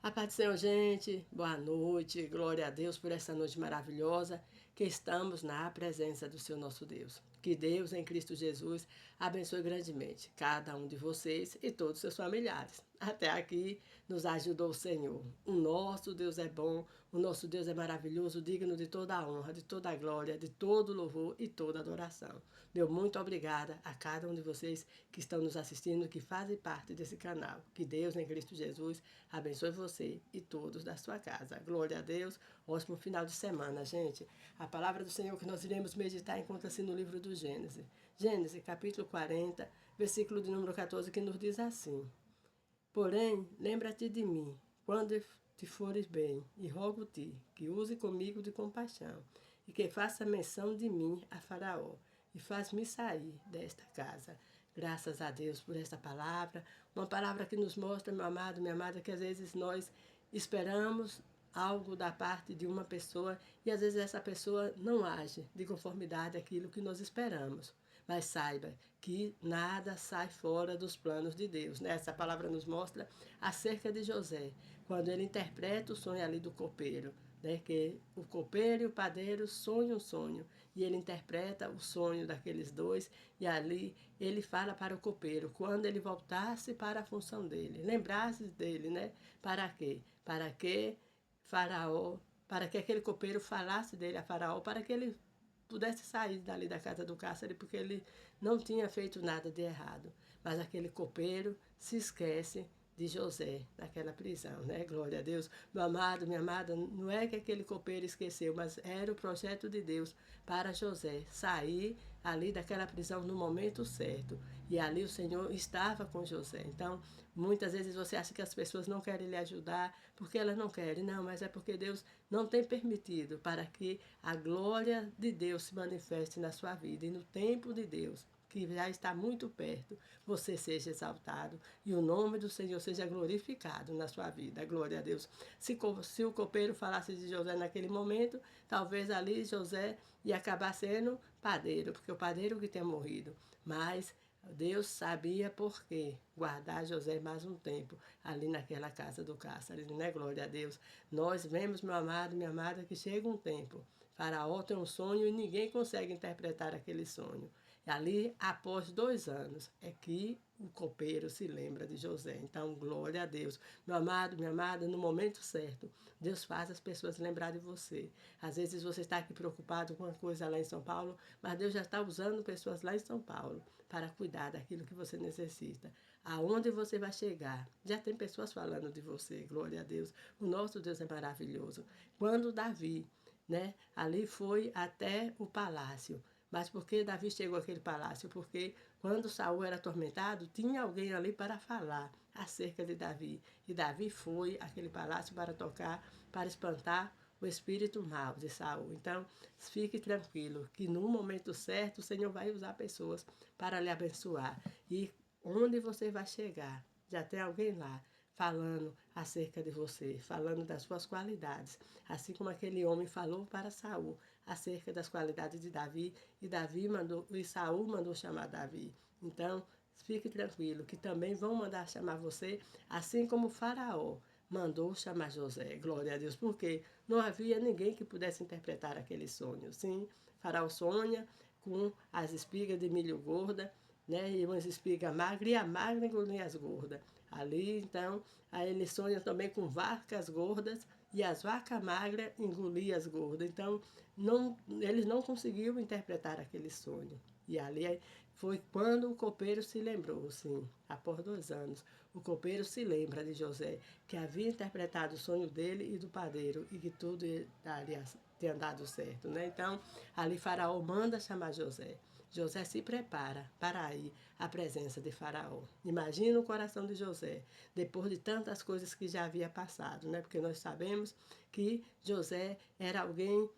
A paz do Senhor, gente. Boa noite. Glória a Deus por essa noite maravilhosa que estamos na presença do Senhor nosso Deus. Que Deus, em Cristo Jesus, abençoe grandemente cada um de vocês e todos os seus familiares. Até aqui nos ajudou o Senhor. O nosso Deus é bom, o nosso Deus é maravilhoso, digno de toda a honra, de toda a glória, de todo o louvor e toda a adoração. Meu muito obrigada a cada um de vocês que estão nos assistindo, que fazem parte desse canal. Que Deus, em Cristo Jesus, abençoe você e todos da sua casa. Glória a Deus. Ótimo final de semana, gente. A palavra do Senhor que nós iremos meditar encontra-se no livro do Gênesis. Gênesis, capítulo 40, versículo de número 14, que nos diz assim: Porém, lembra-te de mim, quando te fores bem, e rogo-te que use comigo de compaixão, e que faça menção de mim a Faraó, e faz-me sair desta casa. Graças a Deus por esta palavra, uma palavra que nos mostra, meu amado, minha amada, que às vezes nós esperamos algo da parte de uma pessoa e às vezes essa pessoa não age de conformidade àquilo que nós esperamos. Mas saiba que nada sai fora dos planos de Deus. Né? Essa palavra nos mostra acerca de José, quando ele interpreta o sonho ali do copeiro. Né? Que o copeiro e o padeiro sonham um sonho. E ele interpreta o sonho daqueles dois. E ali ele fala para o copeiro, quando ele voltasse para a função dele. Lembrasse dele, né? Para quê? Para que Faraó, para que aquele copeiro falasse dele a Faraó, para que ele pudesse sair dali da casa do cárcere, porque ele não tinha feito nada de errado. Mas aquele copeiro se esquece de José naquela prisão, né? Glória a Deus. Meu amado, minha amada, não é que aquele copeiro esqueceu, mas era o projeto de Deus para José sair ali daquela prisão no momento certo. E ali o Senhor estava com José. Então, muitas vezes você acha que as pessoas não querem lhe ajudar porque elas não querem. Não, mas é porque Deus não tem permitido para que a glória de Deus se manifeste na sua vida. E no tempo de Deus, que já está muito perto, você seja exaltado e o nome do Senhor seja glorificado na sua vida. Glória a Deus. Se o copeiro falasse de José naquele momento, talvez ali José ia acabar sendo padeiro, porque o padeiro que tinha morrido. Mas Deus sabia por quê guardar José mais um tempo ali naquela casa do cárcere, né? Glória a Deus. Nós vemos, meu amado, minha amada, que chega um tempo. Faraó tem um sonho e ninguém consegue interpretar aquele sonho. E ali, após 2 anos, é que o copeiro se lembra de José. Então, glória a Deus. Meu amado, minha amada, no momento certo, Deus faz as pessoas lembrar de você. Às vezes você está aqui preocupado com uma coisa lá em São Paulo, mas Deus já está usando pessoas lá em São Paulo para cuidar daquilo que você necessita. Aonde você vai chegar, já tem pessoas falando de você, glória a Deus. O nosso Deus é maravilhoso. Quando Davi, né, ali foi até o palácio. Mas por que Davi chegou àquele palácio? Porque quando Saul era atormentado, tinha alguém ali para falar acerca de Davi. E Davi foi àquele palácio para tocar, para espantar o espírito mau de Saul. Então, fique tranquilo, que no momento certo o Senhor vai usar pessoas para lhe abençoar. E onde você vai chegar, já tem alguém lá falando acerca de você, falando das suas qualidades, assim como aquele homem falou para Saul acerca das qualidades de Davi, e Saul mandou chamar Davi. Então, fique tranquilo que também vão mandar chamar você, assim como o Faraó mandou chamar José. Glória a Deus, porque não havia ninguém que pudesse interpretar aquele sonho. Sim, Faraó sonha com as espigas de milho gorda, né? E umas espigas magras, e a magra engolia as gordas. Ali, então, aí ele sonha também com vacas gordas, e as vacas magras engoliam as gordas. Então, eles não conseguiam interpretar aquele sonho. E ali foi quando o copeiro se lembrou, sim, após 2 anos. O copeiro se lembra de José, que havia interpretado o sonho dele e do padeiro, e que tudo tinha dado certo, né? Então, ali Faraó manda chamar José. José se prepara para ir à presença de Faraó. Imagina o coração de José, depois de tantas coisas que já havia passado, né? Porque nós sabemos que José era alguém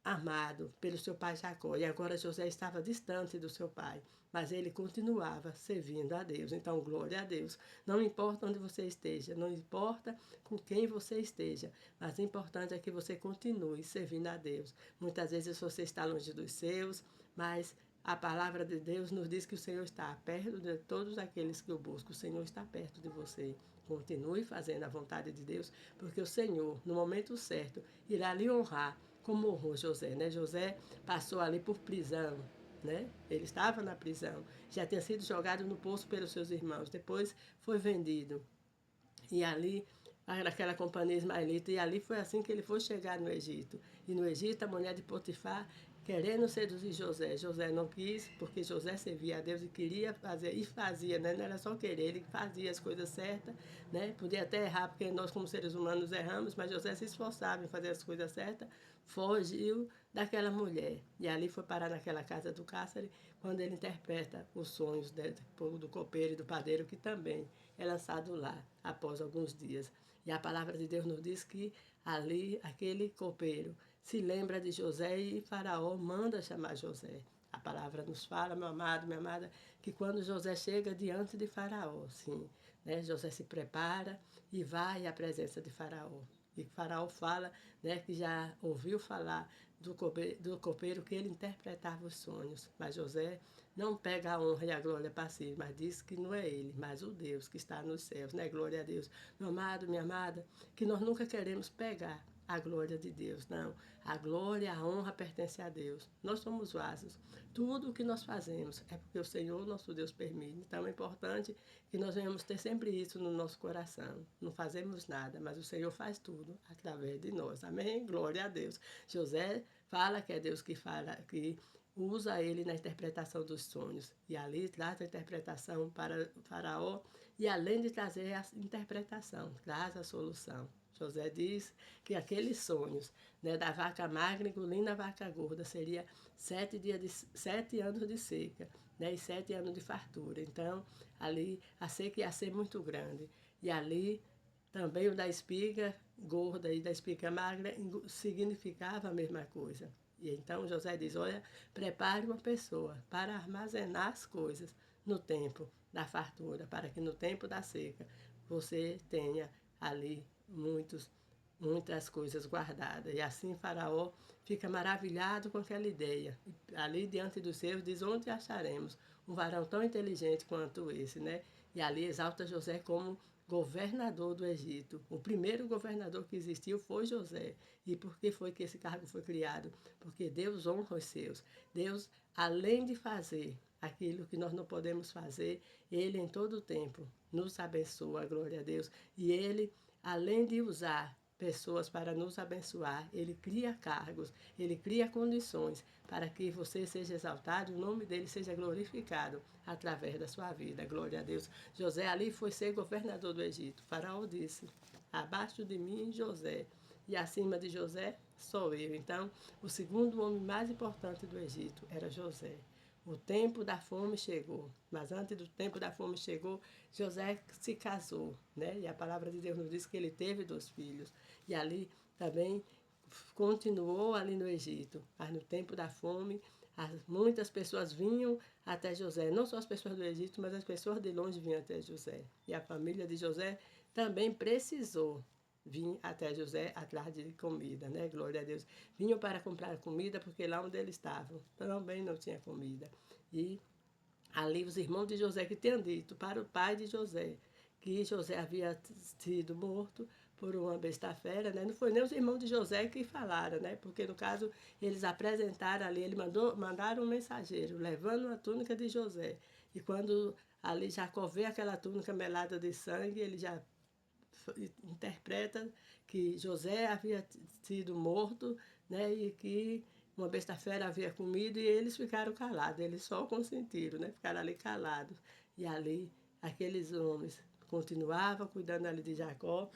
amado pelo seu pai Jacó. E agora José estava distante do seu pai, mas ele continuava servindo a Deus. Então, glória a Deus. Não importa onde você esteja, não importa com quem você esteja, mas o importante é que você continue servindo a Deus. Muitas vezes você está longe dos seus, mas a palavra de Deus nos diz que o Senhor está perto de todos aqueles que o buscam. O Senhor está perto de você. Continue fazendo a vontade de Deus, porque o Senhor, no momento certo, irá lhe honrar como honrou José, né? José passou ali por prisão, né? Ele estava na prisão, já tinha sido jogado no poço pelos seus irmãos, depois foi vendido. E ali, naquela companhia ismaelita, e ali foi assim que ele foi chegar no Egito. E no Egito, a mulher de Potifar, querendo seduzir José. José não quis, porque José servia a Deus e queria fazer, e fazia, né? Não era só querer, ele fazia as coisas certas, né? Podia até errar, porque nós como seres humanos erramos, mas José se esforçava em fazer as coisas certas, fugiu daquela mulher. E ali foi parar naquela casa do cárcere, quando ele interpreta os sonhos do copeiro e do padeiro, que também é lançado lá, após alguns dias. E a palavra de Deus nos diz que ali, aquele copeiro se lembra de José e Faraó manda chamar José. A palavra nos fala, meu amado, minha amada, que quando José chega diante de Faraó, sim, né, José se prepara e vai à presença de Faraó. E Faraó fala, né, que já ouviu falar do copeiro que ele interpretava os sonhos. Mas José não pega a honra e a glória para si, mas diz que não é ele, mas o Deus que está nos céus, né? Glória a Deus. Meu amado, minha amada, que nós nunca queremos pegar a glória de Deus, não. A glória, a honra pertence a Deus. Nós somos vasos. Tudo o que nós fazemos é porque o Senhor, nosso Deus, permite. Então é importante que nós venhamos ter sempre isso no nosso coração. Não fazemos nada, mas o Senhor faz tudo através de nós. Amém? Glória a Deus. José fala que é Deus que fala, que usa ele na interpretação dos sonhos. E ali traz a interpretação para o Faraó e além de trazer a interpretação, traz a solução. José diz que aqueles sonhos, né, da vaca magra engolindo a vaca gorda seria 7 anos de seca, né, e 7 anos de fartura. Então, ali a seca ia ser muito grande. E ali também o da espiga gorda e da espiga magra significava a mesma coisa. E então José diz, olha, prepare uma pessoa para armazenar as coisas no tempo da fartura, para que no tempo da seca você tenha ali muitas coisas guardadas. E assim Faraó fica maravilhado com aquela ideia. E ali diante dos seus diz, onde acharemos um varão tão inteligente quanto esse, né? E ali exalta José como governador do Egito. O primeiro governador que existiu foi José. E por que foi que esse cargo foi criado? Porque Deus honra os seus. Deus, além de fazer aquilo que nós não podemos fazer, Ele em todo o tempo nos abençoa, glória a Deus. E Ele, além de usar pessoas para nos abençoar, Ele cria cargos, Ele cria condições para que você seja exaltado, o nome dele seja glorificado através da sua vida. Glória a Deus. José ali foi ser governador do Egito. O faraó disse, abaixo de mim, José, e acima de José sou eu. Então, o segundo homem mais importante do Egito era José. O tempo da fome chegou, mas antes do tempo da fome chegou, José se casou, né? E a palavra de Deus nos diz que ele teve 2 filhos. E ali também continuou ali no Egito. Mas no tempo da fome, muitas pessoas vinham até José. Não só as pessoas do Egito, mas as pessoas de longe vinham até José. E a família de José também precisou vir até José atrás de comida, né? Glória a Deus. Vinham para comprar comida porque lá onde eles estavam também não tinha comida. E ali os irmãos de José que tinham dito para o pai de José que José havia sido morto por uma besta-fera, né? Não foi nem os irmãos de José que falaram, né? Porque no caso eles apresentaram ali, mandaram um mensageiro levando uma túnica de José. E quando ali Jacó vê aquela túnica melada de sangue, ele já interpreta que José havia sido morto, né, e que uma besta-fera havia comido e eles ficaram calados, eles só consentiram, né, ficaram ali calados. E ali aqueles homens continuavam cuidando ali de Jacó,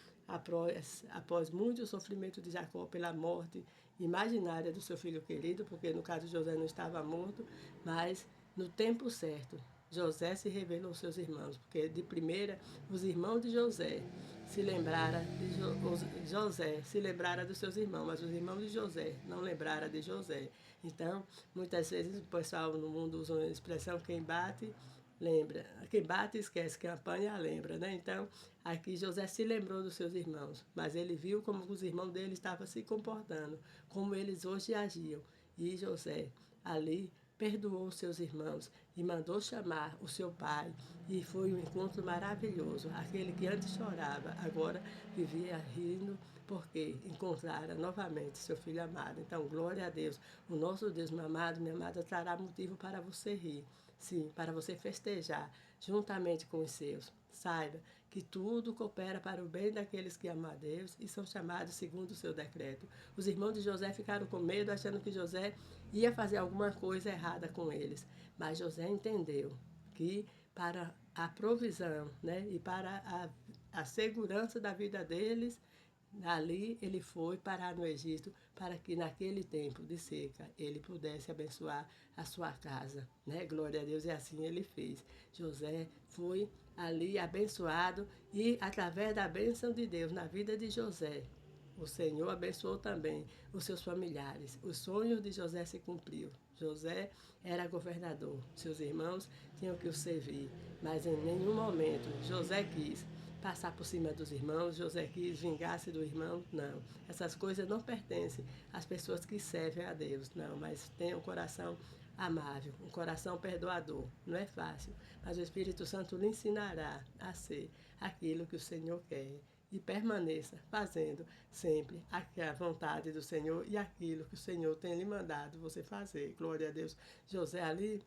após muito sofrimento de Jacó pela morte imaginária do seu filho querido, porque no caso José não estava morto, mas no tempo certo José se revelou aos seus irmãos, porque de primeira os irmãos de José se lembrara de José, se lembrara dos seus irmãos, mas os irmãos de José não lembraram de José. Então, muitas vezes o pessoal no mundo usa uma expressão, quem bate, lembra. Quem bate esquece, quem apanha lembra, né? Então, aqui José se lembrou dos seus irmãos, mas ele viu como os irmãos dele estavam se comportando, como eles hoje agiam. E José ali perdoou os seus irmãos e mandou chamar o seu pai. E foi um encontro maravilhoso. Aquele que antes chorava, agora vivia rindo, porque encontrara novamente seu filho amado. Então, glória a Deus. O nosso Deus, meu amado, minha amada, trará motivo para você rir. Sim, para você festejar juntamente com os seus. Saiba que tudo coopera para o bem daqueles que amam a Deus e são chamados segundo o seu decreto. Os irmãos de José ficaram com medo, achando que José ia fazer alguma coisa errada com eles. Mas José entendeu que para a provisão, né, e para a segurança da vida deles, ali ele foi parar no Egito para que naquele tempo de seca ele pudesse abençoar a sua casa, né? Glória a Deus, e assim ele fez. José foi ali abençoado e através da bênção de Deus na vida de José, o Senhor abençoou também os seus familiares. Os sonhos de José se cumpriu. José era governador. Seus irmãos tinham que o servir, mas em nenhum momento José quis passar por cima dos irmãos, José quis vingar-se do irmão, não. Essas coisas não pertencem às pessoas que servem a Deus, não, mas tenha um coração amável, um coração perdoador. Não é fácil, mas o Espírito Santo lhe ensinará a ser aquilo que o Senhor quer. E permaneça fazendo sempre a vontade do Senhor e aquilo que o Senhor tem lhe mandado você fazer. Glória a Deus. José ali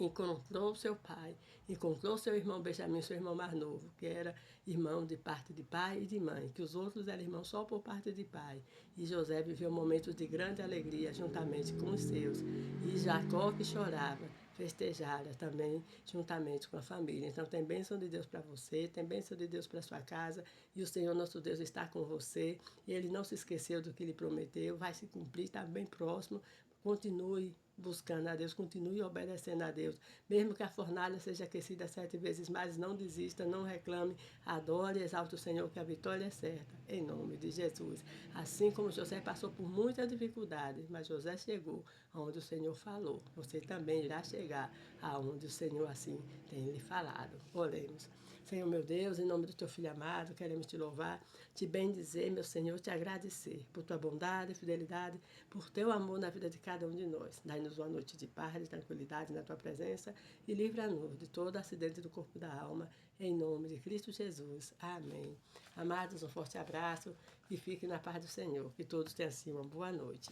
encontrou seu pai, encontrou seu irmão Benjamim, seu irmão mais novo, que era irmão de parte de pai e de mãe, que os outros eram irmãos só por parte de pai. E José viveu momentos de grande alegria juntamente com os seus. E Jacó, que chorava, festejara também juntamente com a família. Então tem bênção de Deus para você, tem bênção de Deus para sua casa, e o Senhor nosso Deus está com você, e Ele não se esqueceu do que Ele prometeu, vai se cumprir, está bem próximo. Continue buscando a Deus, continue obedecendo a Deus. Mesmo que a fornalha seja aquecida 7 vezes mais, não desista, não reclame, adore e exalte o Senhor, que a vitória é certa, em nome de Jesus. Assim como José passou por muita dificuldade, mas José chegou aonde o Senhor falou. Você também irá chegar aonde o Senhor assim tem lhe falado. Oremos. Senhor meu Deus, em nome do teu Filho amado, queremos te louvar, te bendizer, meu Senhor, te agradecer por tua bondade, fidelidade, por teu amor na vida de cada um de nós. Dai-nos uma noite de paz, de tranquilidade na tua presença e livra-nos de todo acidente do corpo e da alma, em nome de Cristo Jesus. Amém. Amados, um forte abraço e fiquem na paz do Senhor. Que todos tenham assim uma boa noite.